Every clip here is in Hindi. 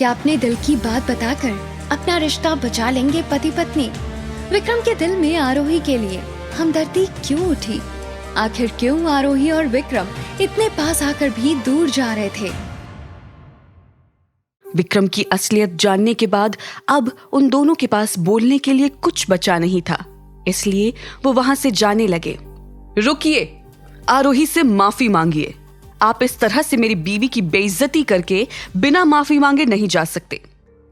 क्या अपने दिल की बात बताकर अपना रिश्ता बचा लेंगे पति पत्नी? विक्रम के दिल में आरोही के लिए हमदर्दी क्यों उठी? आखिर क्यों आरोही और विक्रम इतने पास आकर भी दूर जा रहे थे? विक्रम की असलियत जानने के बाद अब उन दोनों के पास बोलने के लिए कुछ बचा नहीं था, इसलिए वो वहां से जाने लगे। रुकिए, आरोही से माफी मांगिए। आप इस तरह से मेरी बीवी की बेइज्जती करके बिना माफी मांगे नहीं जा सकते।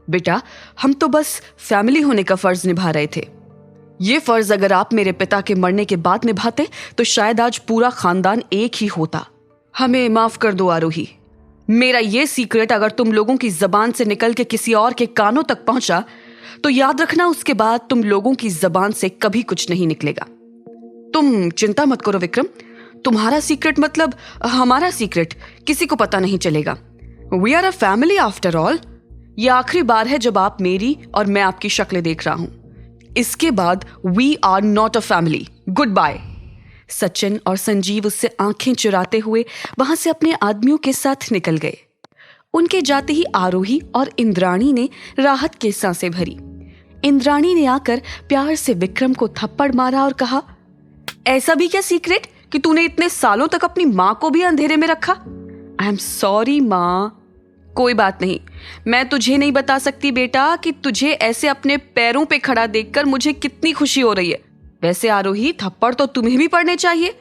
बेटा, हम तो बस फैमिली होने का फर्ज निभा रहे थे। ये फर्ज अगर आप मेरे पिता के मरने के बाद निभाते तो शायद आज पूरा खानदान एक ही होता। हमें माफ कर दो आरोही। मेरा ये सीक्रेट अगर तुम लोगों की जबान से निकल के किसी और के कानों तक पहुंचा तो याद रखना, उसके बाद तुम लोगों की जबान से कभी कुछ नहीं निकलेगा। तुम चिंता मत करो विक्रम, तुम्हारा सीक्रेट मतलब हमारा सीक्रेट किसी को पता नहीं चलेगा। We are a family after all. ये आखिरी बार है जब आप मेरी और मैं आपकी शक्लें देख रहा हूं। इसके बाद we are not a family. Good bye. Sachin और संजीव उससे आंखें चुराते हुए वहां से अपने आदमियों के साथ निकल गए। उनके जाते ही आरोही और इंद्राणी ने राहत की सांसें भरी। इंद्राणी ने आकर प्यार से विक्रम को थप्पड़ मारा और कहा, ऐसा भी क्या सीक्रेट कि तूने इतने सालों तक अपनी माँ को भी अंधेरे में रखा? आई एम सॉरी माँ। कोई बात नहीं, मैं तुझे नहीं बता सकती बेटा कि तुझे ऐसे अपने पैरों पे खड़ा देखकर मुझे कितनी खुशी हो रही है। वैसे आरोही, थप्पड़ तो तुम्हें भी पड़ने चाहिए।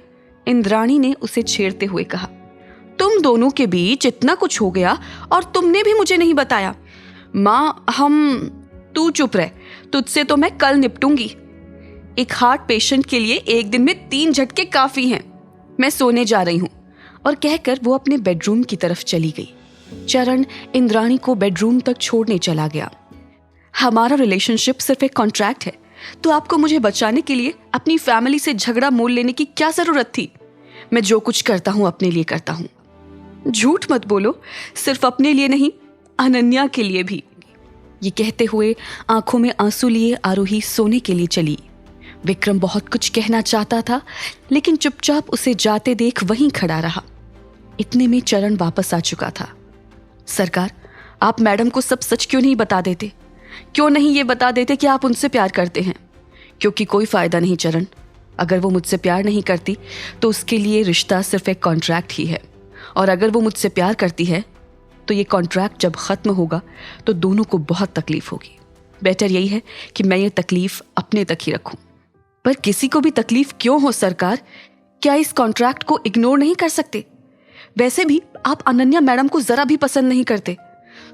इंद्राणी ने उसे छेड़ते हुए कहा, तुम दोनों के बीच इतना कुछ हो गया और तुमने भी मुझे नहीं बताया। माँ, तू चुप रह, तुझसे तो मैं कल निपटूंगी। एक हार्ट पेशेंट के लिए एक दिन में 3 झटके काफी हैं। मैं सोने जा रही हूँ। और कहकर वो अपने बेडरूम की तरफ चली गई। चरण इंद्राणी को बेडरूम तक छोड़ने चला गया। हमारा रिलेशनशिप सिर्फ एक कॉन्ट्रैक्ट है, तो आपको मुझे बचाने के लिए अपनी फैमिली से झगड़ा मोल लेने की क्या जरूरत थी? मैं जो कुछ करता हूँ अपने लिए करता हूँ। झूठ मत बोलो, सिर्फ अपने लिए नहीं, अनन्या के लिए भी। ये कहते हुए आंखों में आंसू लिए आरोही सोने के लिए चली। विक्रम बहुत कुछ कहना चाहता था, लेकिन चुपचाप उसे जाते देख वहीं खड़ा रहा। इतने में चरण वापस आ चुका था। सरकार, आप मैडम को सब सच क्यों नहीं बता देते? क्यों नहीं ये बता देते कि आप उनसे प्यार करते हैं? क्योंकि कोई फायदा नहीं चरण, अगर वो मुझसे प्यार नहीं करती तो उसके लिए रिश्ता सिर्फ एक कॉन्ट्रैक्ट ही है, और अगर वो मुझसे प्यार करती है तो ये कॉन्ट्रैक्ट जब खत्म होगा तो दोनों को बहुत तकलीफ होगी। बेटर यही है कि मैं ये तकलीफ अपने तक ही रखूं। पर किसी को भी तकलीफ क्यों हो सरकार? क्या इस कॉन्ट्रैक्ट को इग्नोर नहीं कर सकते? वैसे भी आप अनन्या मैडम को जरा भी पसंद नहीं करते।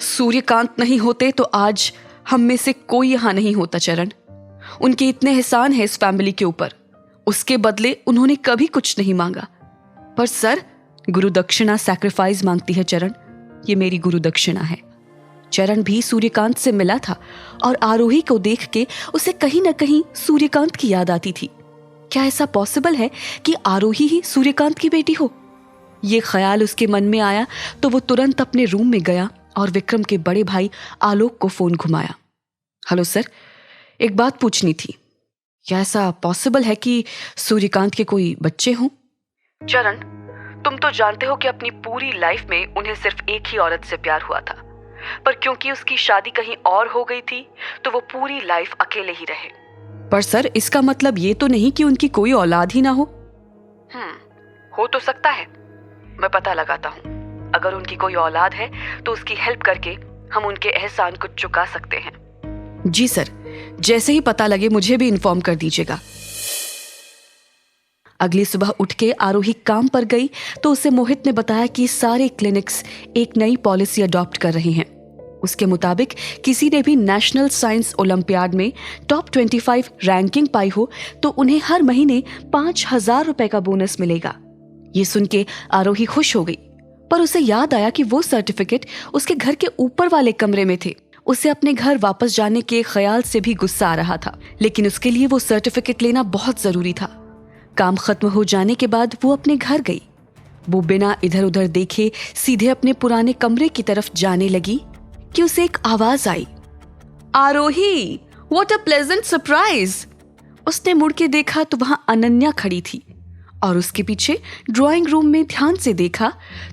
सूर्यकांत नहीं होते तो आज हम में से कोई यहां नहीं होता चरण। उनके इतने एहसान है इस फैमिली के ऊपर, उसके बदले उन्होंने कभी कुछ नहीं मांगा। पर सर, गुरु दक्षिणा सैक्रिफाइस मांगती है चरण, ये मेरी गुरु दक्षिणा है। चरण भी सूर्यकांत से मिला था और आरोही को देख के उसे कहीं ना कहीं सूर्यकांत की याद आती थी। क्या ऐसा पॉसिबल है कि आरोही ही सूर्यकांत की बेटी हो? ये ख्याल उसके मन में आया तो वो तुरंत अपने रूम में गया और विक्रम के बड़े भाई आलोक को फोन घुमाया। हेलो सर, एक बात पूछनी थी। क्या ऐसा पॉसिबल है कि सूर्यकांत के कोई बच्चे हों? चरण, तुम तो जानते हो कि अपनी पूरी लाइफ में उन्हें सिर्फ एक ही औरत से प्यार हुआ था, पर क्योंकि उसकी शादी कहीं और हो गई थी तो वो पूरी लाइफ अकेले ही रहे। पर सर, इसका मतलब ये तो नहीं कि उनकी कोई औलाद ही ना हो। हो तो सकता है, मैं पता लगाता हूँ। अगर उनकी कोई औलाद है तो उसकी हेल्प करके हम उनके एहसान को चुका सकते हैं। जी सर, जैसे ही पता लगे मुझे भी इन्फॉर्म कर दीजिएगा। अगली सुबह उठ के आरोही काम पर गई तो उसे मोहित ने बताया कि सारे क्लिनिक्स एक नई पॉलिसी अडॉप्ट कर रहे हैं। उसके मुताबिक किसी ने भी नेशनल साइंस ओलंपियाड में टॉप 25 रैंकिंग पाई हो तो उन्हें हर महीने 5,000 रुपए का बोनस मिलेगा। ये सुन के आरोही खुश हो गई, पर उसे याद आया कि वो सर्टिफिकेट उसके घर के ऊपर वाले कमरे में थे। उसे अपने घर वापस जाने के ख्याल से भी गुस्सा आ रहा था, लेकिन उसके लिए वो सर्टिफिकेट लेना बहुत जरूरी था। काम खत्म हो जाने के बाद वो अपने घर गई। वो बिना इधर उधर देखे सीधे अपने पुराने कमरे की तरफ जाने लगी कि उसे एक आवाज आई, आरोही, व्हाट अ प्लेजेंट सरप्राइज। उसने मुड़ के देखा तो वहां अनन्या खड़ी थी और उसके पीछे ड्राइंग रूम में ध्यान से देखा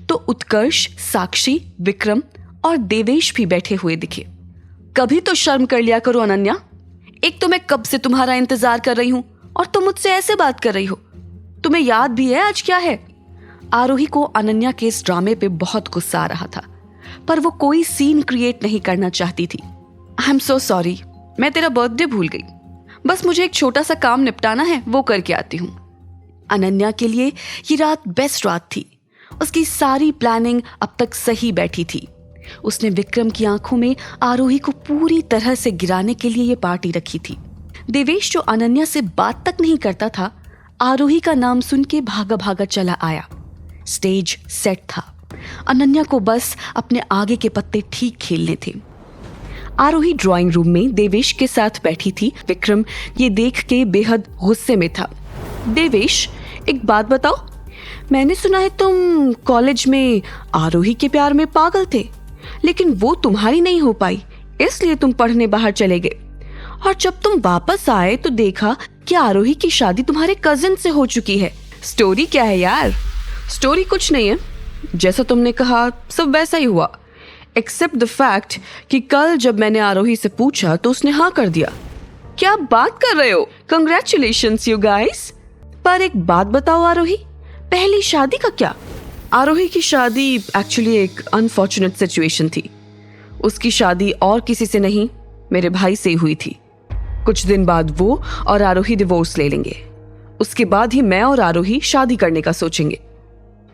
तो उत्कर्ष, साक्षी, विक्रम और देवेश भी बैठे हुए दिखे। कभी तो शर्म कर लिया करो अनन्या, एक तो मैं कब से तुम्हारा इंतजार कर रही हूं और तुम मुझसे ऐसे बात कर रही हो। तुम्हें याद भी है आज क्या है? आरोही को अनन्या के इस ड्रामे पे बहुत गुस्सा आ रहा था, पर वो कोई सीन क्रिएट नहीं करना चाहती थी। आई एम सो सॉरी, मैं तेरा बर्थडे भूल गई। बस मुझे एक छोटा सा काम निपटाना है, वो करके आती हूँ। अनन्या के लिए ये रात बेस्ट रात थी। उसकी सारी प्लानिंग अब तक सही बैठी थी। उसने विक्रम की आंखों में आरोही को पूरी तरह से गिराने के लिए ये पार्टी रखी थी। देवेश जो अनन्या से बात तक नहीं करता था, आरोही का नाम सुन के भागा भागा चला आया। स्टेज सेट था, अनन्या को बस अपने आगे के पत्ते ठीक खेलने थे। आरोही ड्राइंग रूम में देवेश के साथ बैठी थी। विक्रम ये देख के बेहद गुस्से में था। देवेश, एक बात बताओ, मैंने सुना है तुम कॉलेज में आरोही के प्यार में पागल थे, लेकिन वो तुम्हारी नहीं हो पाई, इसलिए तुम पढ़ने बाहर चले गए। और जब तुम वापस आए तो देखा कि आरोही की शादी तुम्हारे कजिन से हो चुकी है। स्टोरी क्या है यार? स्टोरी कुछ नहीं है, जैसा तुमने कहा सब वैसा ही हुआ, एक्सेप्ट द फैक्ट कि कल जब मैंने आरोही से पूछा तो उसने हाँ कर दिया। क्या बात कर रहे हो? Congratulations you guys. पर एक बात बताओ आरोही, पहली शादी का क्या? आरोही की शादी एक्चुअली एक अनफॉर्चुनेट सिचुएशन थी। उसकी शादी और किसी से नहीं, मेरे भाई से हुई थी। कुछ दिन बाद वो और आरोही डिवोर्स ले लेंगे, उसके बाद ही मैं और आरोही शादी करने का सोचेंगे।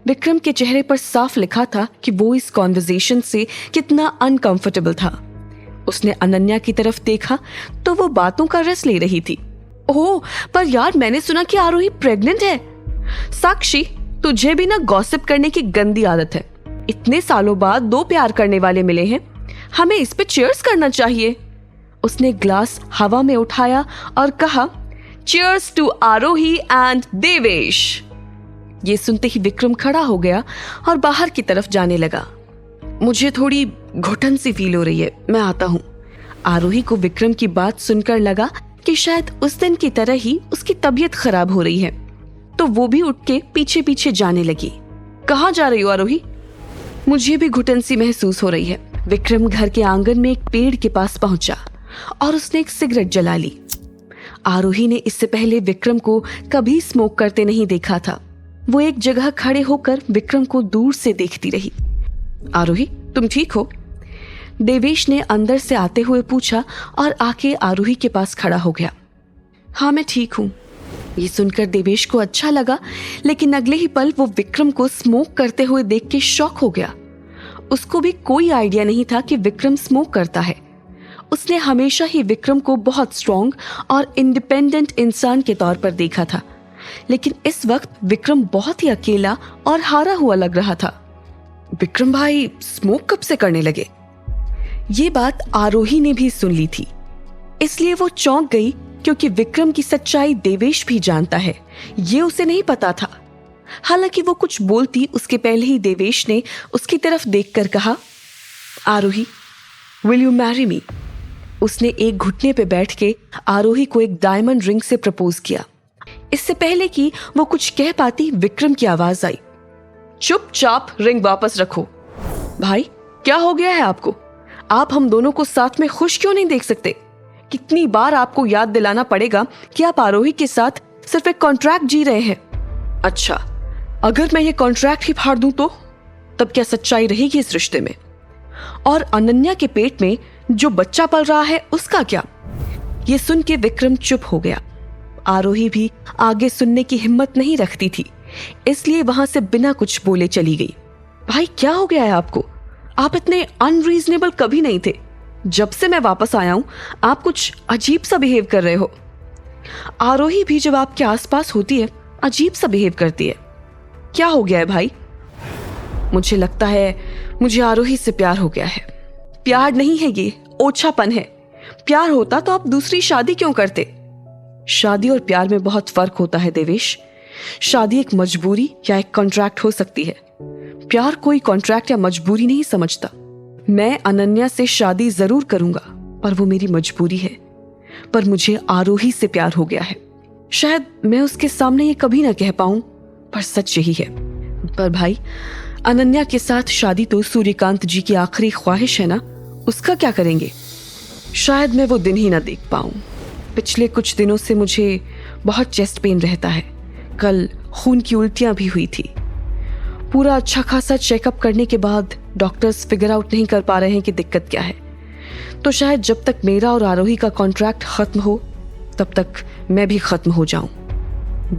विक्रम के चेहरे पर साफ लिखा था कि वो इस कॉन्वर्सेशन से कितना अनकंफर्टेबल था। उसने अनन्या की तरफ देखा तो वो बातों का रस ले रही थी। ओह, पर यार मैंने सुना कि आरोही प्रेग्नेंट है। साक्षी, तुझे भी ना गॉसिप करने की गंदी आदत है। इतने सालों बाद दो प्यार करने वाले मिले हैं, हमें इस पे चीयर्स करना चाहिए। उसने ग्लास हवा में उठाया और कहा, cheers to Aarohi and Devesh. ये सुनते ही विक्रम खड़ा हो गया और बाहर की तरफ जाने लगा। मुझे थोड़ी घुटन सी फील हो रही है, मैं आता हूँ। आरोही को विक्रम की बात सुनकर लगा कि शायद उस दिन की तरह ही उसकी तबीयत खराब हो रही है, तो वो भी उठ के पीछे पीछे जाने लगी। कहाँ जा रही हो आरोही? मुझे भी घुटन सी महसूस हो रही है। विक्रम घर के आंगन में एक पेड़ के पास पहुंचा और उसने एक सिगरेट जला ली। आरोही ने इससे पहले विक्रम को कभी स्मोक करते नहीं देखा था। वो एक जगह खड़े होकर विक्रम को दूर से देखती रही। आरोही, तुम ठीक हो? देवेश ने अंदर से आते हुए पूछा और आके आरोही के पास खड़ा हो गया। हाँ, मैं ठीक हूँ। ये सुनकर देवेश को अच्छा लगा, लेकिन अगले ही पल वो विक्रम को स्मोक करते हुए देख के शॉक हो गया। उसको भी कोई आइडिया नहीं था कि विक्रम स्मोक करता है। उसने हमेशा ही विक्रम को बहुत स्ट्रॉन्ग और इंडिपेंडेंट इंसान के तौर पर देखा था, लेकिन इस वक्त विक्रम बहुत ही अकेला और हारा हुआ लग रहा था। विक्रम भाई स्मोक कब से करने लगे? ये बात आरोही ने भी सुन ली थी, इसलिए वो चौंक गई, क्योंकि विक्रम की सच्चाई देवेश भी जानता है, ये उसे नहीं पता था। हालांकि वो कुछ बोलती उसके पहले ही देवेश ने उसकी तरफ देखकर कहा, आरोही, विल यू मैरी मी? उसने एक घुटने पे बैठ के आरोही को एक डायमंड रिंग से प्रपोज किया। इससे पहले कि वो कुछ कह पाती, विक्रम की आवाज आई, चुपचाप रिंग वापस रखो। भाई, क्या हो गया है आपको? आप हम दोनों को साथ में खुश क्यों नहीं देख सकते? कितनी बार आपको याद दिलाना पड़ेगा कि आप आरोही के साथ सिर्फ एक कॉन्ट्रैक्ट जी रहे हैं। अच्छा, अगर मैं ये कॉन्ट्रैक्ट ही फाड़ दूं तो तब क्या सच्चाई रहेगी इस रिश्ते में? और अनन्या के पेट में जो बच्चा पल रहा है उसका क्या? ये सुन के विक्रम चुप हो गया। आरोही भी आगे सुनने की हिम्मत नहीं रखती थी, इसलिए वहां से बिना कुछ बोले चली गई। भाई, क्या हो गया है आपको? आप इतने अनरीजनेबल कभी नहीं थे। जब से मैं वापस आया हूं आप कुछ अजीब सा बिहेव कर रहे हो। आरोही भी जब आपके आसपास होती है अजीब सा बिहेव करती है। क्या हो गया है भाई? मुझे लगता है मुझे आरोही से प्यार हो गया है। प्यार नहीं है, ये ओछापन है। प्यार होता तो आप दूसरी शादी क्यों करते? शादी और प्यार में बहुत फर्क होता है देवेश। शादी एक मजबूरी या एक कॉन्ट्रैक्ट हो सकती है, प्यार कोई कॉन्ट्रैक्ट या मजबूरी नहीं समझता। मैं अनन्या से शादी जरूर करूंगा, पर वो मेरी मजबूरी है। पर मुझे आरोही से प्यार हो गया है। शायद मैं उसके सामने ये कभी ना कह पाऊं, पर सच यही है। पर भाई, अनन्या के साथ शादी तो सूर्यकांत जी की आखिरी ख्वाहिश है ना, उसका क्या करेंगे? शायद मैं वो दिन ही ना देख पाऊं। पिछले कुछ दिनों से मुझे बहुत चेस्ट पेन रहता है। कल खून की उल्टियां भी हुई थी। पूरा अच्छा खासा चेकअप करने के बाद डॉक्टर्स फिगर आउट नहीं कर पा रहे हैं कि दिक्कत क्या है। तो शायद जब तक मेरा और आरोही का कॉन्ट्रैक्ट खत्म हो तब तक मैं भी खत्म हो जाऊं।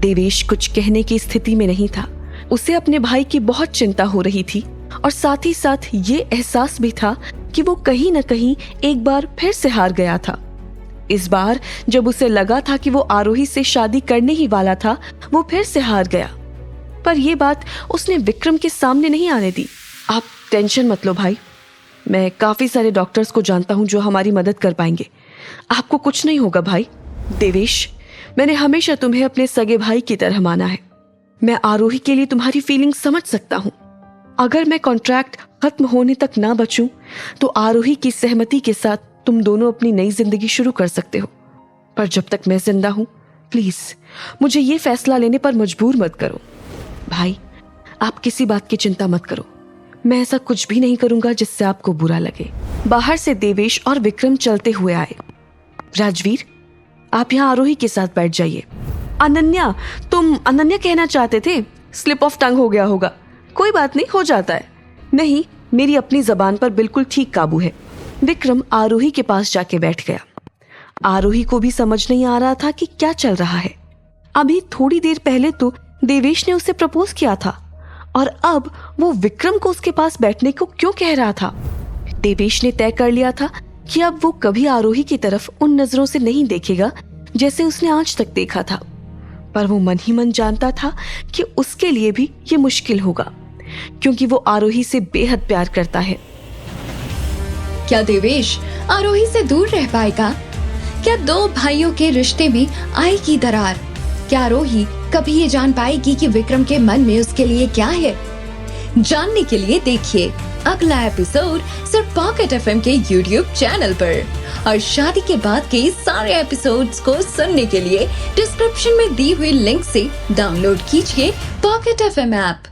देवेश कुछ कहने की स्थिति में नहीं था। उसे अपने भाई की बहुत चिंता हो रही थी और साथ ही साथ ये एहसास भी था कि वो कहीं न कहीं एक बार फिर से हार गया था। इस बार जब उसे लगा था कि वो आरोही से शादी करने ही वाला था, वो फिर से हार गया। पर यह बात उसने विक्रम के सामने नहीं आने दी। आप टेंशन मत लो भाई, मैं काफी सारे डॉक्टर्स को जानता हूं जो हमारी मदद कर पाएंगे। आपको कुछ नहीं होगा भाई। देवेश, मैंने हमेशा तुम्हें अपने सगे भाई की तरह माना है। मैं आरोही के लिए तुम्हारी फीलिंग समझ सकता हूं। अगर मैं कॉन्ट्रैक्ट खत्म होने तक ना बचूं तो आरोही की सहमति के साथ तुम दोनों अपनी नई जिंदगी शुरू कर सकते हो। पर जब तक मैं जिंदा हूं, प्लीज मुझे ये फैसला लेने पर मजबूर मत करो। भाई, आप किसी बात की चिंता मत करो। मैं ऐसा कुछ भी नहीं करूंगा जिससे आपको बुरा लगे। बाहर से देवेश और विक्रम चलते हुए आए। राजवीर, आप यहाँ आरोही के साथ बैठ जाइए। अनन्या, तुम अनन्या कहना चाहते थे? स्लिप ऑफ टंग हो गया होगा। कोई बात नहीं, हो जाता है। नहीं, मेरी अपनी जबान पर बिल्कुल ठीक काबू है। विक्रम आरोही के पास जाके बैठ गया। आरोही को भी समझ नहीं आ रहा था कि क्या चल रहा है। अभी थोड़ी देर पहले तो देवेश ने उसे प्रपोज किया था और अब वो विक्रम को उसके पास बैठने को क्यों कह रहा था? देवेश ने तय कर लिया था कि अब वो कभी आरोही की तरफ उन नजरों से नहीं देखेगा जैसे उसने आज तक देखा था। पर वो मन ही मन जानता था कि उसके लिए भी ये मुश्किल होगा, क्योंकि वो आरोही से बेहद प्यार करता है। क्या देवेश आरोही से दूर रह पाएगा? क्या दो भाइयों के रिश्ते में आएगी दरार? क्या आरोही कभी ये जान पाएगी कि विक्रम के मन में उसके लिए क्या है? जानने के लिए देखिए अगला एपिसोड सिर्फ पॉकेट एफएम के YouTube चैनल पर। और शादी के बाद के सारे एपिसोड्स को सुनने के लिए डिस्क्रिप्शन में दी हुई लिंक से डाउनलोड कीजिए पॉकेट एफएम ऐप।